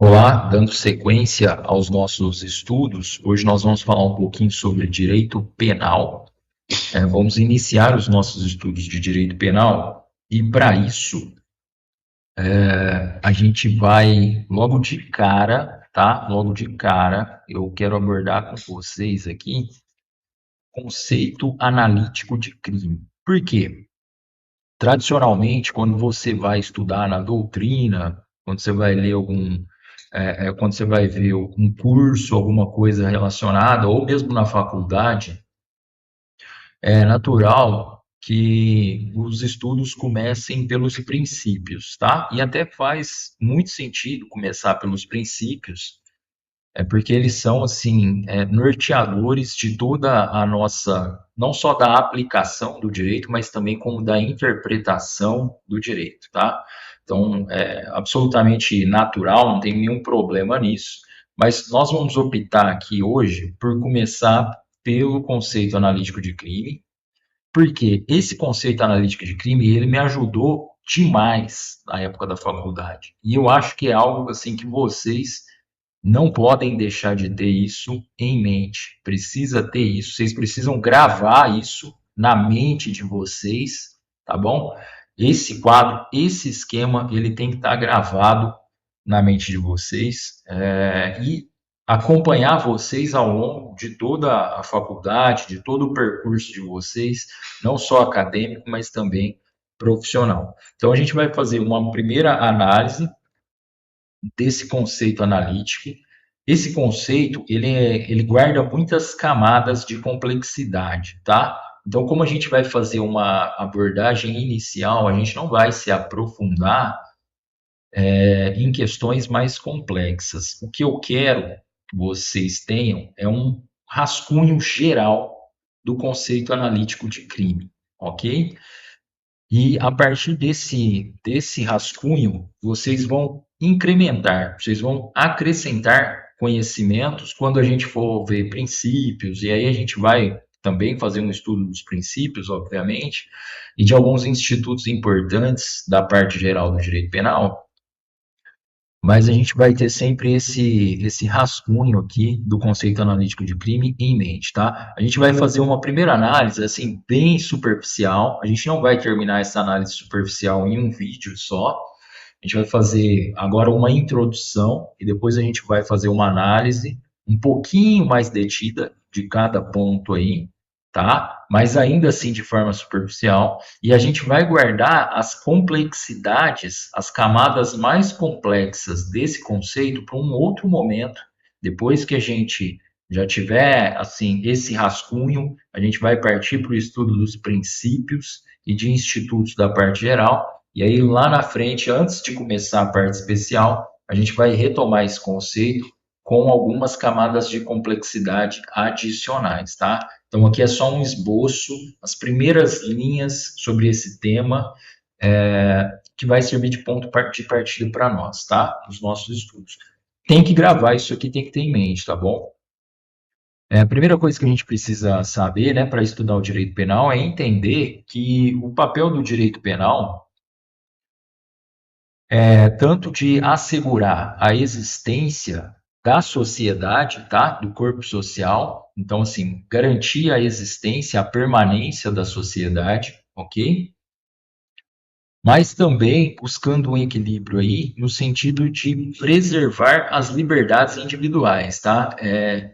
Olá, dando sequência aos nossos estudos, hoje nós vamos falar um pouquinho sobre direito penal. Vamos iniciar os nossos estudos de direito penal e, para isso, a gente vai logo de cara, tá? Logo de cara, eu quero abordar com vocês aqui conceito analítico de crime. Por quê? Tradicionalmente, quando você vai estudar na doutrina, quando você vai ler quando você vai ver um curso, alguma coisa relacionada, ou mesmo na faculdade, é natural que os estudos comecem pelos princípios, tá? E até faz muito sentido começar pelos princípios, porque eles são, assim, norteadores de toda a nossa, não só da aplicação do direito, mas também como da interpretação do direito, tá? Então, é absolutamente natural, não tem nenhum problema nisso, mas nós vamos optar aqui hoje por começar pelo conceito analítico de crime, porque esse conceito analítico de crime, ele me ajudou demais na época da faculdade. E eu acho que é algo assim que vocês não podem deixar de ter isso em mente. Precisa ter isso. Vocês precisam gravar isso na mente de vocês, tá bom? Esse quadro, esse esquema, ele tem que estar gravado na mente de vocês e acompanhar vocês ao longo de toda a faculdade, de todo o percurso de vocês, não só acadêmico, mas também profissional. Então, a gente vai fazer uma primeira análise desse conceito analítico. Esse conceito, ele guarda muitas camadas de complexidade, tá? Então, como a gente vai fazer uma abordagem inicial, a gente não vai se aprofundar em questões mais complexas. O que eu quero que vocês tenham é um rascunho geral do conceito analítico de crime, ok? E a partir desse rascunho, vocês vão incrementar, vocês vão acrescentar conhecimentos quando a gente for ver princípios, e aí a gente vai também fazer um estudo dos princípios, obviamente, e de alguns institutos importantes da parte geral do direito penal, mas a gente vai ter sempre esse rascunho aqui do conceito analítico de crime em mente, tá? A gente vai fazer uma primeira análise, assim, bem superficial. A gente não vai terminar essa análise superficial em um vídeo só. A gente vai fazer agora uma introdução e depois a gente vai fazer uma análise um pouquinho mais detida de cada ponto aí, tá? Mas ainda assim de forma superficial. E a gente vai guardar as complexidades, as camadas mais complexas desse conceito para um outro momento, depois que a gente já tiver assim esse rascunho, a gente vai partir para o estudo dos princípios e de institutos da parte geral. E aí lá na frente, antes de começar a parte especial, a gente vai retomar esse conceito com algumas camadas de complexidade adicionais, tá? Então, aqui é só um esboço, as primeiras linhas sobre esse tema, que vai servir de ponto de partida para nós, tá? Nos nossos estudos. Tem que gravar isso aqui, tem que ter em mente, tá bom? A primeira coisa que a gente precisa saber, né, para estudar o direito penal é entender que o papel do direito penal é tanto de assegurar a existência da sociedade, tá? Do corpo social. Então, assim, garantir a existência, a permanência da sociedade, ok? Mas também buscando um equilíbrio aí, no sentido de preservar as liberdades individuais, tá?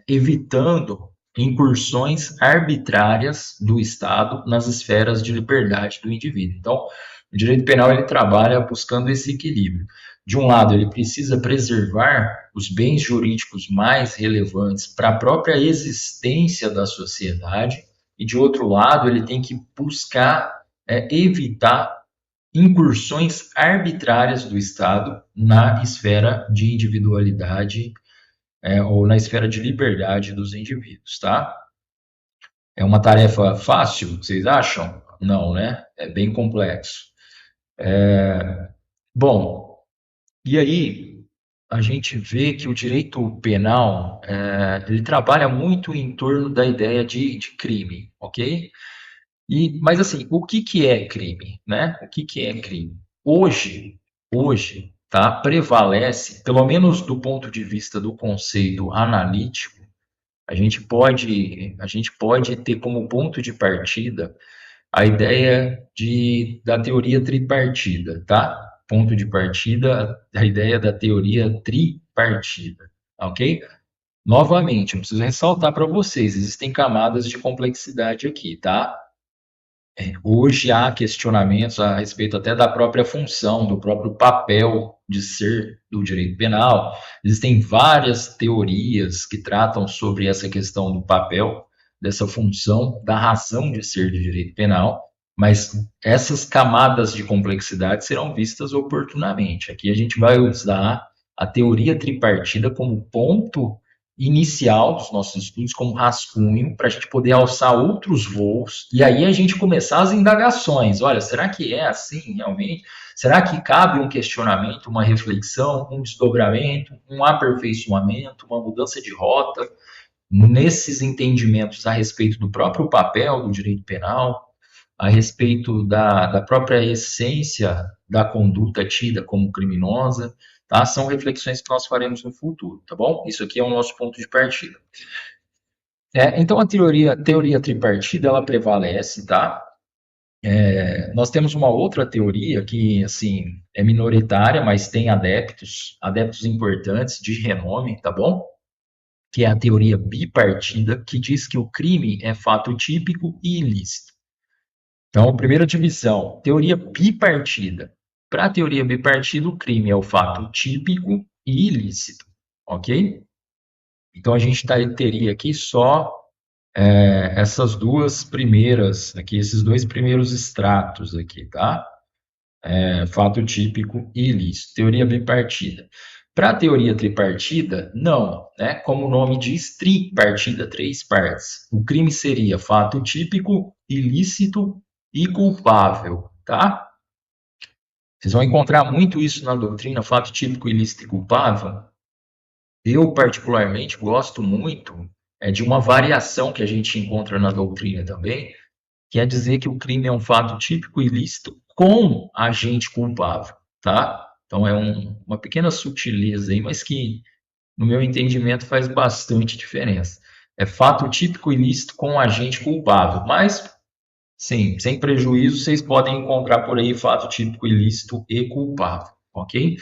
Evitando incursões arbitrárias do Estado nas esferas de liberdade do indivíduo. Então, o direito penal ele trabalha buscando esse equilíbrio. De um lado, ele precisa preservar os bens jurídicos mais relevantes para a própria existência da sociedade, e de outro lado, ele tem que buscar evitar incursões arbitrárias do Estado na esfera de individualidade ou na esfera de liberdade dos indivíduos, tá? É uma tarefa fácil, vocês acham? Não, né? É bem complexo. Bom, e aí a gente vê que o direito penal ele trabalha muito em torno da ideia de crime, ok? Mas assim, o que que é crime, né? O que que é crime? Hoje, tá, prevalece, pelo menos do ponto de vista do conceito analítico, a gente pode ter como ponto de partida a ideia da teoria tripartida, tá? Ponto de partida, a ideia da teoria tripartida, ok? Novamente, eu preciso ressaltar para vocês, existem camadas de complexidade aqui, tá? Hoje há questionamentos a respeito até da própria função, do próprio papel de ser do direito penal. Existem várias teorias que tratam sobre essa questão do papel, dessa função, da razão de ser do direito penal, mas essas camadas de complexidade serão vistas oportunamente. Aqui a gente vai usar a teoria tripartida como ponto inicial dos nossos estudos, como rascunho, para a gente poder alçar outros voos, e aí a gente começar as indagações. Olha, será que é assim realmente? Será que cabe um questionamento, uma reflexão, um desdobramento, um aperfeiçoamento, uma mudança de rota nesses entendimentos a respeito do próprio papel do direito penal, a respeito da própria essência da conduta tida como criminosa, tá? São reflexões que nós faremos no futuro, tá bom? Isso aqui é o nosso ponto de partida. Então, a teoria tripartida, ela prevalece, tá? Nós temos uma outra teoria que, assim, é minoritária, mas tem adeptos importantes de renome, tá bom? Que é a teoria bipartida, que diz que o crime é fato típico e ilícito. Então, primeira divisão, teoria bipartida. Para a teoria bipartida, o crime é o fato típico e ilícito, ok? Então, a gente teria aqui só essas duas primeiras, aqui, esses dois primeiros extratos aqui, tá? Fato típico e ilícito, teoria bipartida. Para a teoria tripartida, não, né? Como o nome diz, tripartida, três partes. O crime seria fato típico, ilícito e culpável, tá? Vocês vão encontrar muito isso na doutrina, fato típico, ilícito e culpável. Eu, particularmente, gosto muito de uma variação que a gente encontra na doutrina também, que é dizer que o crime é um fato típico e ilícito com agente culpável, tá? Então é uma pequena sutileza aí, mas que, no meu entendimento, faz bastante diferença. É fato típico ilícito com agente culpável, mas, sim, sem prejuízo, vocês podem encontrar por aí fato típico ilícito e culpável, ok?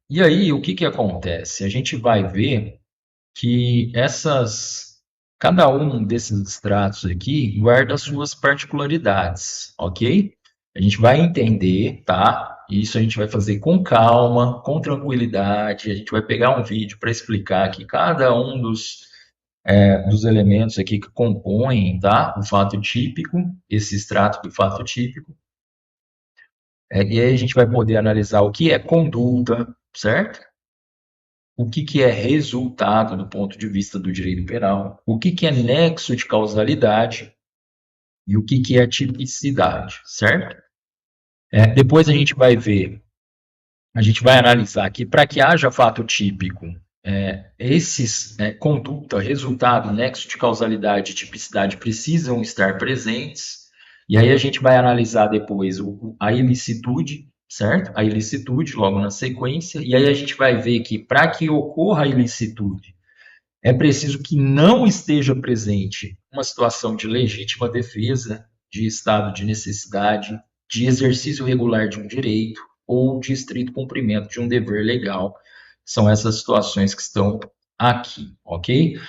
E aí, o que que acontece? A gente vai ver que cada um desses extratos aqui guarda suas particularidades, ok? A gente vai entender, tá? Isso a gente vai fazer com calma, com tranquilidade. A gente vai pegar um vídeo para explicar aqui cada um dos elementos aqui que compõem, tá? O fato típico, esse extrato do fato típico. E aí a gente vai poder analisar o que é conduta, certo? O que é resultado do ponto de vista do direito penal, o que é nexo de causalidade e o que é tipicidade, certo? Depois a gente vai ver, a gente vai analisar que para que haja fato típico, esses conduta, resultado, nexo de causalidade e tipicidade precisam estar presentes, e aí a gente vai analisar depois a ilicitude, certo? A ilicitude logo na sequência, e aí a gente vai ver que para que ocorra a ilicitude, é preciso que não esteja presente uma situação de legítima defesa, de estado de necessidade, de exercício regular de um direito ou de estrito cumprimento de um dever legal. São essas situações que estão aqui, ok?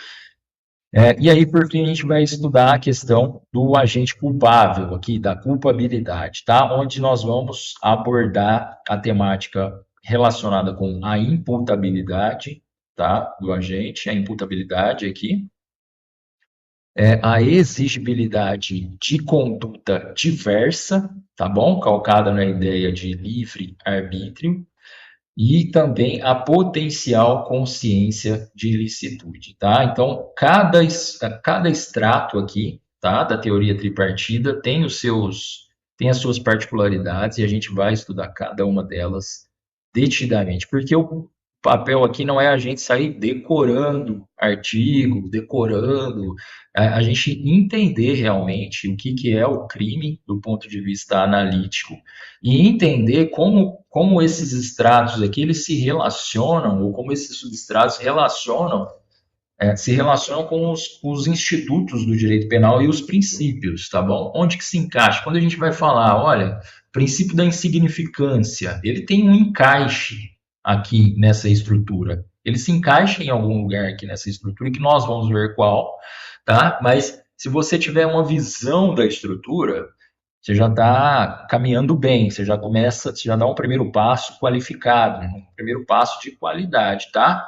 E aí, por fim, a gente vai estudar a questão do agente culpável aqui, da culpabilidade, tá? Onde nós vamos abordar a temática relacionada com a imputabilidade, tá? Do agente, a imputabilidade aqui, a exigibilidade de conduta diversa, tá bom? Calcada na ideia de livre arbítrio, e também a potencial consciência de ilicitude, tá? Então, cada extrato aqui, tá, da teoria tripartida tem as suas particularidades e a gente vai estudar cada uma delas detidamente, porque papel aqui não é a gente sair decorando artigo, decorando, a gente entender realmente o que, que é o crime do ponto de vista analítico e entender como esses extratos aqui eles se relacionam, ou como esses substratos se relacionam com os institutos do direito penal e os princípios, tá bom? Onde que se encaixa? Quando a gente vai falar, olha, princípio da insignificância, ele tem um encaixe aqui nessa estrutura. Ele se encaixa em algum lugar aqui nessa estrutura, que nós vamos ver qual, tá? Mas se você tiver uma visão da estrutura, você já está caminhando bem, você já começa, você já dá um primeiro passo qualificado, um primeiro passo de qualidade, tá?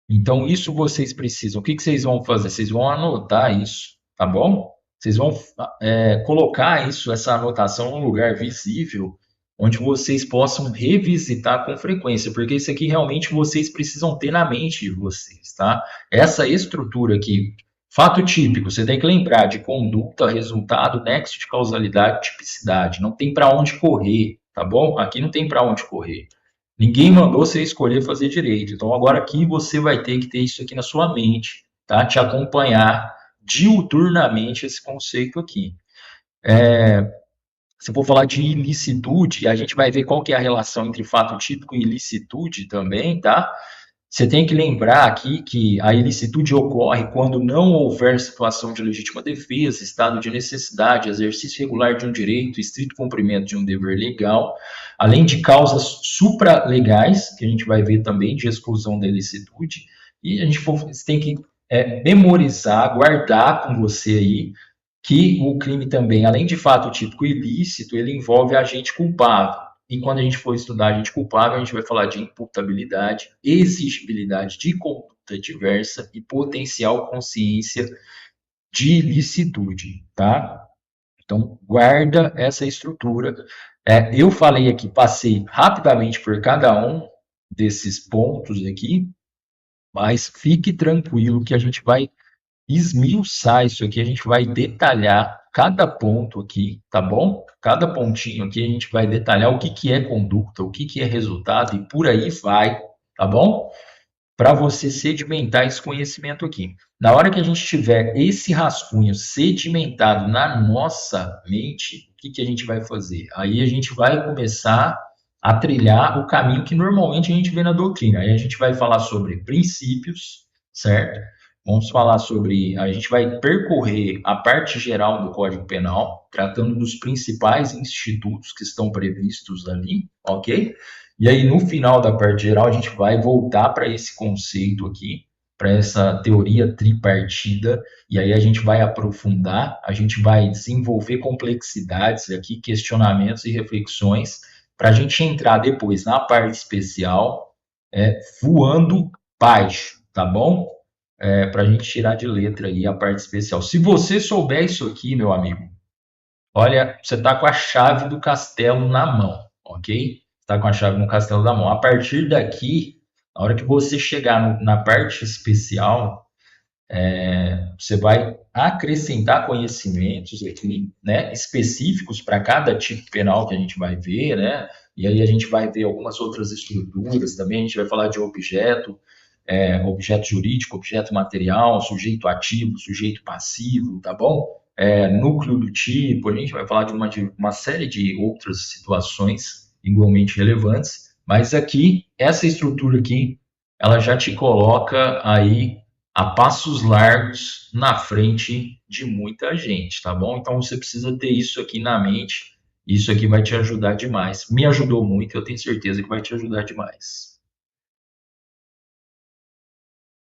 Então, isso vocês precisam. O que que vocês vão fazer? Vocês vão anotar isso, tá bom? Vocês vão colocar isso, essa anotação, num lugar visível, onde vocês possam revisitar com frequência, porque isso aqui realmente vocês precisam ter na mente de vocês, tá? Essa estrutura aqui, fato típico, você tem que lembrar de conduta, resultado, nexo de causalidade, tipicidade. Não tem para onde correr, tá bom? Aqui não tem para onde correr. Ninguém mandou você escolher fazer direito. Então, agora aqui você vai ter que ter isso aqui na sua mente, tá? Te acompanhar diuturnamente esse conceito aqui. Se for falar de ilicitude, a gente vai ver qual que é a relação entre fato típico e ilicitude também, tá? Você tem que lembrar aqui que a ilicitude ocorre quando não houver situação de legítima defesa, estado de necessidade, exercício regular de um direito, estrito cumprimento de um dever legal, além de causas supralegais, que a gente vai ver também de exclusão da ilicitude, e você tem que memorizar, guardar com você aí, que o crime também, além de fato típico ilícito, ele envolve agente culpável. E quando a gente for estudar agente culpável, a gente vai falar de imputabilidade, exigibilidade de conduta diversa e potencial consciência de ilicitude, tá? Então, guarda essa estrutura. Eu falei aqui, passei rapidamente por cada um desses pontos aqui, mas fique tranquilo que a gente vai esmiuçar isso aqui, a gente vai detalhar cada ponto aqui, tá bom? Cada pontinho aqui a gente vai detalhar o que, que é conduta, o que, que é resultado e por aí vai, tá bom? Para você sedimentar esse conhecimento aqui. Na hora que a gente tiver esse rascunho sedimentado na nossa mente, o que, que a gente vai fazer? Aí a gente vai começar a trilhar o caminho que normalmente a gente vê na doutrina. Aí a gente vai falar sobre princípios, certo? Vamos falar sobre. A gente vai percorrer a parte geral do Código Penal, tratando dos principais institutos que estão previstos ali, ok? E aí, no final da parte geral, a gente vai voltar para esse conceito aqui, para essa teoria tripartida, e aí a gente vai aprofundar, a gente vai desenvolver complexidades aqui, questionamentos e reflexões, para a gente entrar depois na parte especial, voando baixo, tá bom? Para a gente tirar de letra aí a parte especial. Se você souber isso aqui, meu amigo, olha, você está com a chave do castelo na mão, ok? Está com a chave no castelo da mão. A partir daqui, na hora que você chegar na parte especial, você vai acrescentar conhecimentos aqui, né, específicos para cada tipo penal que a gente vai ver, né? E aí a gente vai ver algumas outras estruturas também. A gente vai falar de objeto jurídico, objeto material, sujeito ativo, sujeito passivo, tá bom? Núcleo do tipo, a gente vai falar de uma série de outras situações igualmente relevantes, mas aqui, essa estrutura aqui, ela já te coloca aí a passos largos na frente de muita gente, tá bom? Então você precisa ter isso aqui na mente, isso aqui vai te ajudar demais. Me ajudou muito, eu tenho certeza que vai te ajudar demais.